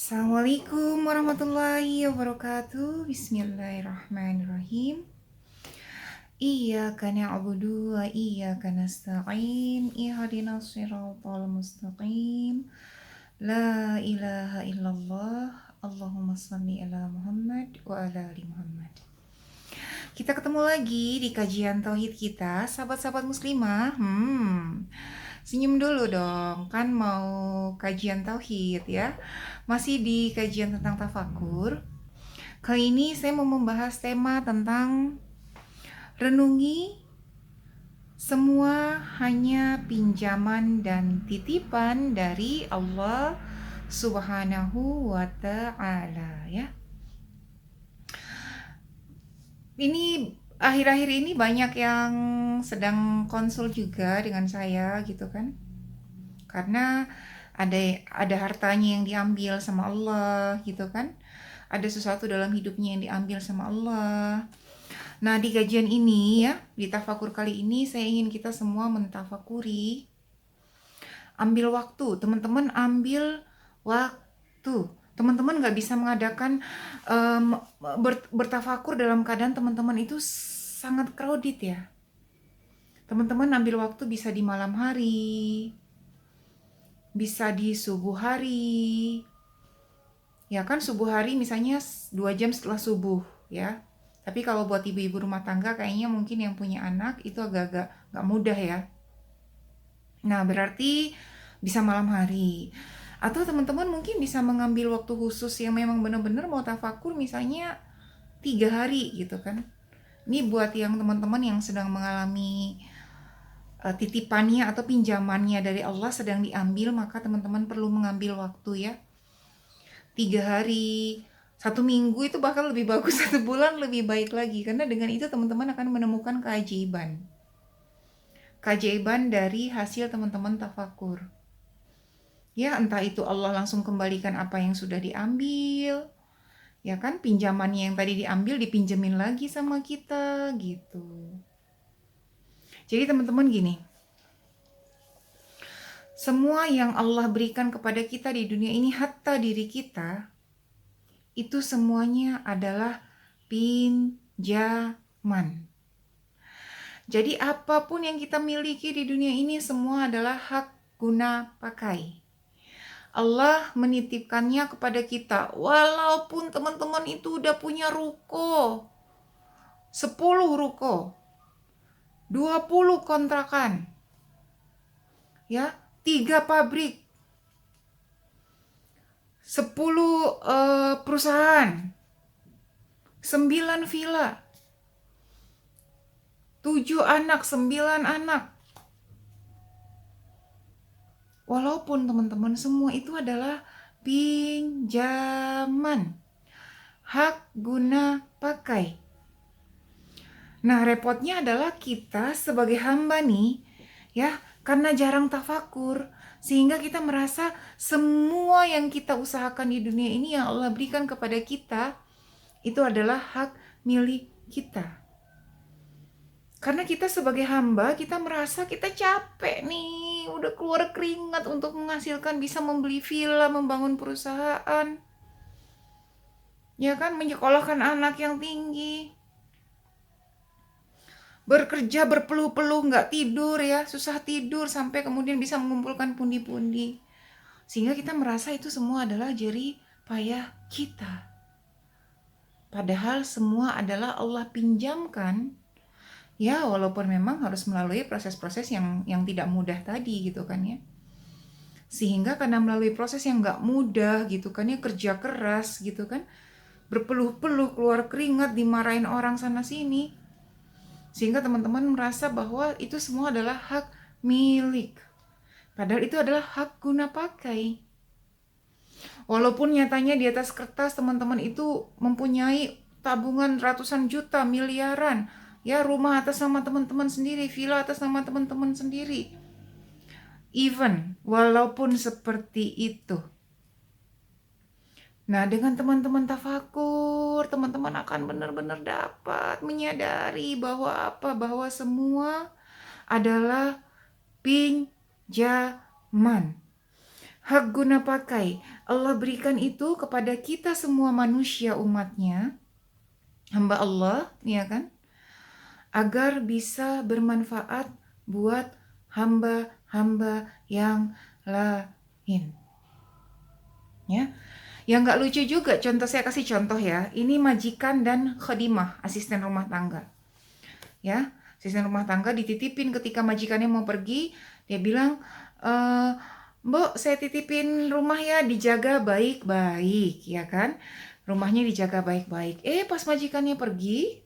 Assalamualaikum warahmatullahi wabarakatuh. Bismillahirrahmanirrahim. Iyyaka na'budu wa iyyaka nasta'in. Ihdinas shiratal mustaqim. La ilaha illallah. Allahumma shalli ala Muhammad wa ala ali Muhammad. Kita ketemu lagi di kajian tauhid kita, sahabat-sahabat muslimah. Senyum dulu dong, kan mau kajian tauhid ya. Masih di kajian tentang tafakur. Kali ini saya mau membahas tema tentang renungi semua hanya pinjaman dan titipan dari Allah Subhanahu wa ta'ala ya. Ini akhir-akhir ini banyak yang sedang konsul juga dengan saya gitu kan. Karena ada hartanya yang diambil sama Allah gitu kan. Ada sesuatu dalam hidupnya yang diambil sama Allah. Nah, di kajian ini ya, di tafakur kali ini saya ingin kita semua mentafakuri. Ambil waktu, teman-teman ambil waktu. Teman-teman gak bisa mengadakan bertafakur dalam keadaan teman-teman itu sangat crowded ya. Teman-teman ambil waktu bisa di malam hari, bisa di subuh hari. Ya kan subuh hari misalnya 2 jam setelah subuh ya. Tapi kalau buat ibu-ibu rumah tangga kayaknya mungkin yang punya anak itu agak-agak gak mudah ya. Nah berarti bisa malam hari. Atau teman-teman mungkin bisa mengambil waktu khusus yang memang benar-benar mau tafakur misalnya 3 hari gitu kan. Ini buat yang teman-teman yang sedang mengalami titipannya atau pinjamannya dari Allah sedang diambil, maka teman-teman perlu mengambil waktu ya. 3 hari, 1 minggu itu bahkan lebih bagus, 1 bulan lebih baik lagi. Karena dengan itu teman-teman akan menemukan keajaiban. Keajaiban dari hasil teman-teman tafakur. Ya entah itu Allah langsung kembalikan apa yang sudah diambil. Ya kan pinjamannya yang tadi diambil dipinjemin lagi sama kita gitu. Jadi teman-teman gini. Semua yang Allah berikan kepada kita di dunia ini, hatta diri kita, itu semuanya adalah pinjaman. Jadi apapun yang kita miliki di dunia ini semua adalah hak guna pakai. Allah menitipkannya kepada kita. Walaupun teman-teman itu udah punya ruko, 10 ruko, 20 kontrakan, ya, 3 pabrik, 10 perusahaan, 9 villa, 7 anak, 9 anak. Walaupun teman-teman semua itu adalah pinjaman, hak guna pakai. Nah repotnya adalah kita sebagai hamba nih ya, karena jarang tafakur, sehingga kita merasa semua yang kita usahakan di dunia ini yang Allah berikan kepada kita itu adalah hak milik kita. Karena kita sebagai hamba, kita merasa kita capek nih, udah keluar keringat untuk menghasilkan, bisa membeli villa, membangun perusahaan, ya kan, menyekolahkan anak yang tinggi, bekerja berpeluh-peluh, nggak tidur ya, susah tidur, sampai kemudian bisa mengumpulkan pundi-pundi. Sehingga kita merasa itu semua adalah jerih payah kita. Padahal semua adalah Allah pinjamkan. Ya, walaupun memang harus melalui proses-proses yang tidak mudah tadi gitu kan ya. Sehingga karena melalui proses yang nggak mudah gitu kan ya, kerja keras gitu kan, berpeluh-peluh, keluar keringat, dimarahin orang sana sini. Sehingga teman-teman merasa bahwa itu semua adalah hak milik. Padahal itu adalah hak guna pakai. Walaupun nyatanya di atas kertas teman-teman itu mempunyai tabungan ratusan juta, miliaran, ya rumah atas nama teman-teman sendiri, villa atas nama teman-teman sendiri. Even walaupun seperti itu. Nah, dengan teman-teman tafakur, teman-teman akan benar-benar dapat menyadari bahwa apa? Bahwa semua adalah pinjaman. Hak guna pakai. Allah berikan itu kepada kita semua manusia umatnya, hamba Allah, ya kan? Agar bisa bermanfaat buat hamba-hamba yang lain. Ya, yang nggak lucu juga, contoh saya kasih contoh ya. Ini majikan dan khadimah, asisten rumah tangga. Ya, asisten rumah tangga dititipin ketika majikannya mau pergi, dia bilang, Mbok, saya titipin rumah ya, dijaga baik-baik, ya kan? Rumahnya dijaga baik-baik. Pas majikannya pergi,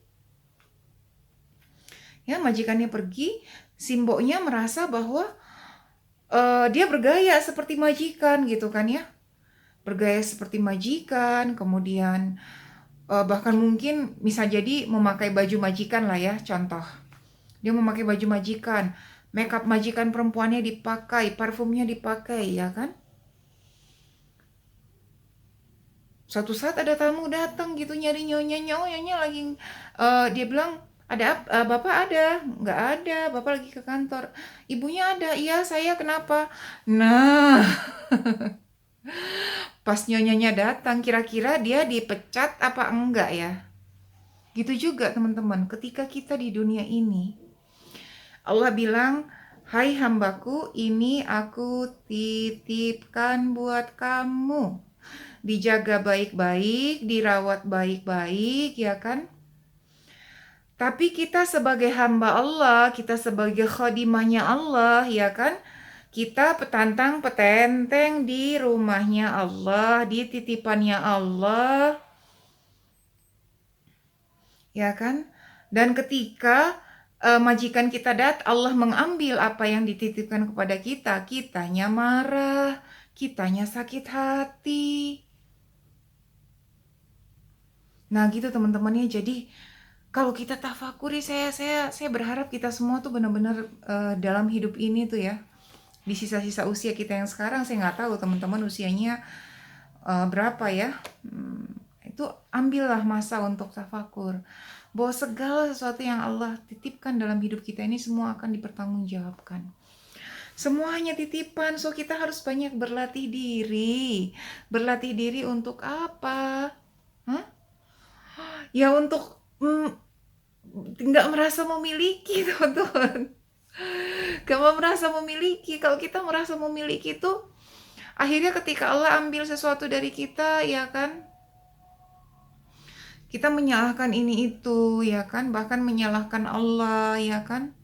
ya majikannya pergi, si mboknya merasa bahwa dia bergaya seperti majikan gitu kan ya. Bergaya seperti majikan, kemudian bahkan mungkin bisa jadi memakai baju majikan lah ya, contoh. Dia memakai baju majikan, makeup majikan perempuannya dipakai, parfumnya dipakai, ya kan? Suatu saat ada tamu datang gitu nyari nyonya lagi, dia bilang, bapak ada? Nggak ada, bapak lagi ke kantor. Ibunya ada, iya saya kenapa? Nah, pas nyonyanya datang, kira-kira dia dipecat apa enggak ya? Gitu juga teman-teman, ketika kita di dunia ini, Allah bilang, hai hambaku, ini aku titipkan buat kamu. Dijaga baik-baik, dirawat baik-baik, ya kan? Tapi kita sebagai hamba Allah, kita sebagai khadimahnya Allah, ya kan? Kita petantang petenteng di rumahnya Allah, di titipannya Allah, ya kan? Dan ketika majikan kita Allah mengambil apa yang dititipkan kepada kita, kitanya marah, kitanya sakit hati. Nah, gitu teman-teman ya. Jadi kalau kita tafakuri, saya berharap kita semua tuh benar-benar dalam hidup ini tuh ya, di sisa-sisa usia kita yang sekarang, saya nggak tahu teman-teman usianya berapa ya. Itu ambillah masa untuk tafakur bahwa segala sesuatu yang Allah titipkan dalam hidup kita ini semua akan dipertanggungjawabkan. Semuanya titipan, so kita harus banyak berlatih diri. Berlatih diri untuk apa? Hah? Ya untuk nggak merasa memiliki, teman-teman. Gak mau merasa memiliki. Kalau kita merasa memiliki itu, akhirnya ketika Allah ambil sesuatu dari kita, ya kan, kita menyalahkan ini itu, ya kan, bahkan menyalahkan Allah, ya kan,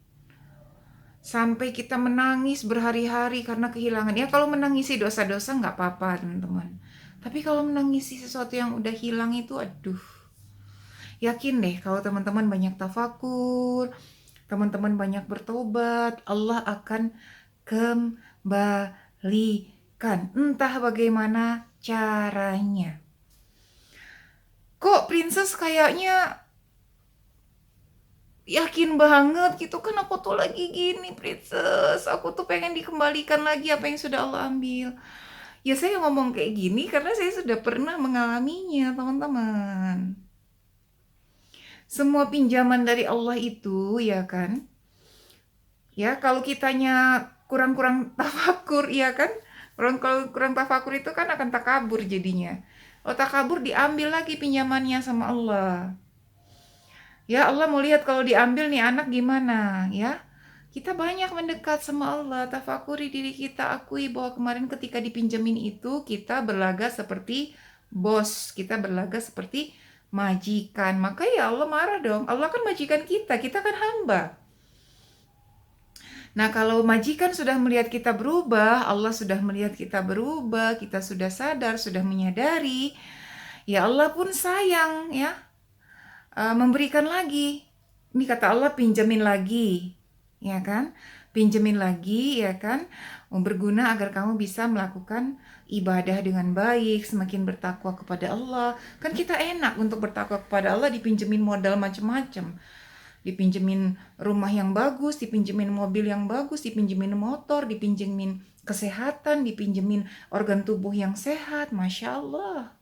sampai kita menangis berhari-hari karena kehilangan. Ya kalau menangisi dosa-dosa nggak apa-apa teman-teman, tapi kalau menangisi sesuatu yang udah hilang itu, aduh. Yakin deh kalau teman-teman banyak tafakur, teman-teman banyak bertobat, Allah akan kembalikan. Entah bagaimana caranya. Kok Princess kayaknya yakin banget gitu kan, aku tuh lagi gini Princess, aku tuh pengen dikembalikan lagi apa yang sudah Allah ambil. Ya saya ngomong kayak gini karena saya sudah pernah mengalaminya teman-teman. Semua pinjaman dari Allah itu, ya kan, ya kalau kitanya kurang-kurang tafakur, ya kan, kalau kurang tafakur itu kan akan takabur jadinya. Oh takabur, diambil lagi pinjamannya sama Allah. Ya Allah mau lihat kalau diambil nih anak gimana ya. Kita banyak mendekat sama Allah, tafakuri diri kita, akui bahwa kemarin ketika dipinjemin itu kita berlaga seperti bos, kita berlaga seperti majikan. Maka ya Allah marah dong. Allah kan majikan kita kan hamba. Nah, kalau majikan sudah melihat kita berubah, Allah sudah melihat kita berubah, kita sudah sadar, sudah menyadari, ya Allah pun sayang ya, memberikan lagi. Ini kata Allah pinjemin lagi, ya kan? Pinjemin lagi, ya kan? Berguna agar kamu bisa melakukan ibadah dengan baik, semakin bertakwa kepada Allah. Kan kita enak untuk bertakwa kepada Allah, dipinjemin modal macam-macam. Dipinjemin rumah yang bagus, dipinjemin mobil yang bagus, dipinjemin motor, dipinjemin kesehatan, dipinjemin organ tubuh yang sehat. Masya Allah.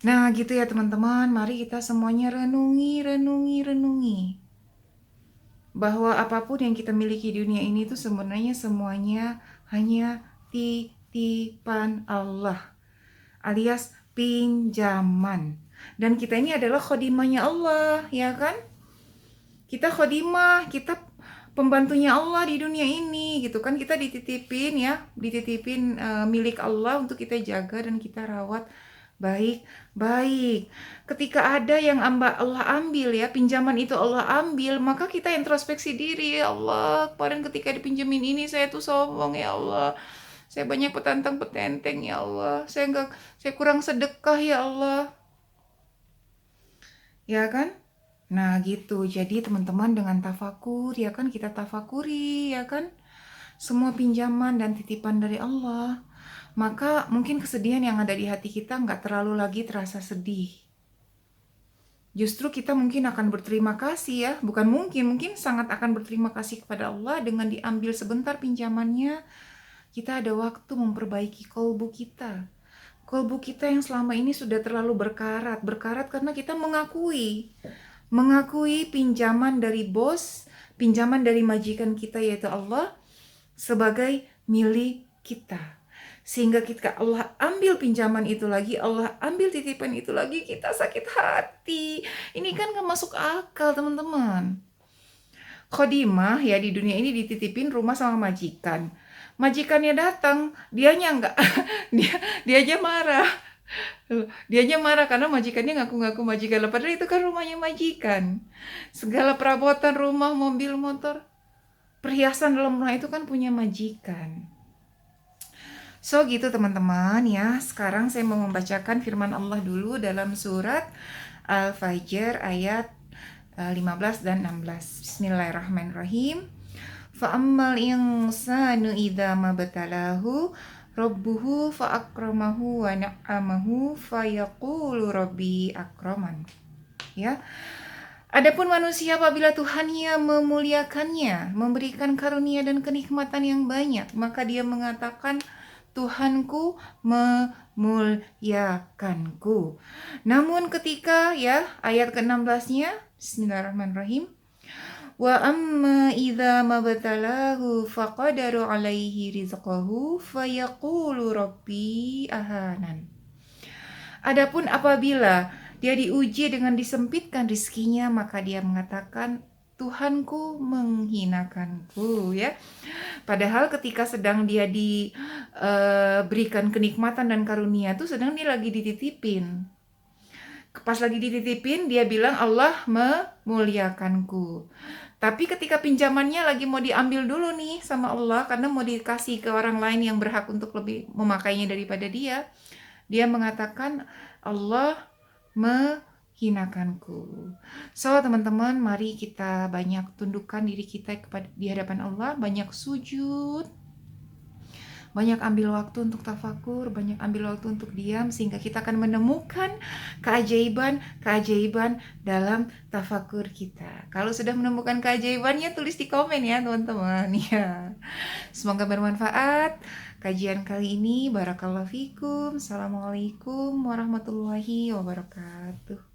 Nah gitu ya teman-teman, mari kita semuanya renungi. Bahwa apapun yang kita miliki di dunia ini itu sebenarnya semuanya hanya titipan Allah alias pinjaman. Dan kita ini adalah khodimahnya Allah, ya kan? Kita khodimah, kita pembantunya Allah di dunia ini gitu kan. Kita dititipin milik Allah untuk kita jaga dan kita rawat baik-baik. Ketika ada yang Allah ambil ya, pinjaman itu Allah ambil, maka kita introspeksi diri. Ya Allah, kemarin ketika dipinjemin ini saya tuh sombong ya Allah. Saya banyak petantang petenteng ya Allah. Saya kurang sedekah ya Allah. Ya kan? Nah gitu, jadi teman-teman dengan tafakur ya kan, kita tafakuri ya kan, semua pinjaman dan titipan dari Allah, maka mungkin kesedihan yang ada di hati kita nggak terlalu lagi terasa sedih. Justru kita mungkin akan berterima kasih ya, bukan mungkin sangat akan berterima kasih kepada Allah dengan diambil sebentar pinjamannya, kita ada waktu memperbaiki kolbu kita. Kolbu kita yang selama ini sudah terlalu berkarat karena kita mengakui pinjaman dari bos, pinjaman dari majikan kita yaitu Allah sebagai milik kita. Sehingga ketika Allah ambil pinjaman itu lagi, Allah ambil titipan itu lagi, kita sakit hati. Ini kan gak masuk akal teman-teman. Khodimah ya di dunia ini dititipin rumah sama majikan. Majikannya datang, dianya enggak, dia aja marah. Dia aja marah karena majikannya ngaku-ngaku majikan. Padahal itu kan rumahnya majikan. Segala perabotan rumah, mobil, motor, perhiasan dalam rumah itu kan punya majikan. So gitu teman-teman ya. Sekarang saya mau membacakan firman Allah dulu dalam surat Al-Fajr ayat 15 dan 16. Bismillahirrahmanirrahim. Fa'ammal insanu idza mabtalahu rabbuhu fa'akramahu wa na'amahu fayaqulu rabbi akraman. Ya. Adapun manusia apabila Tuhannya memuliakannya, memberikan karunia dan kenikmatan yang banyak, maka dia mengatakan Tuhanku memuliakanku. Namun ketika ya ayat ke-16-nya, Bismillahirrahmanirrahim. Wa amma idza mabtalahu faqadaru alaihi rizqahu fayaqulu rabbi ahanan. Adapun apabila dia diuji dengan disempitkan rizkinya, maka dia mengatakan Tuhanku menghinakanku ya. Padahal ketika sedang dia diberikan kenikmatan dan karunia itu sedang dia lagi dititipin. Pas lagi dititipin dia bilang Allah memuliakanku. Tapi ketika pinjamannya lagi mau diambil dulu nih sama Allah karena mau dikasih ke orang lain yang berhak untuk lebih memakainya daripada dia, dia mengatakan Allah menghinakanku. So teman-teman, mari kita banyak tundukkan diri kita di hadapan Allah, banyak sujud, banyak ambil waktu untuk tafakur, banyak ambil waktu untuk diam, sehingga kita akan menemukan keajaiban dalam tafakur kita. Kalau sudah menemukan keajaibannya, tulis di komen ya teman-teman. Ya. Semoga bermanfaat kajian kali ini. Barakallahu fikum. Assalamualaikum warahmatullahi wabarakatuh.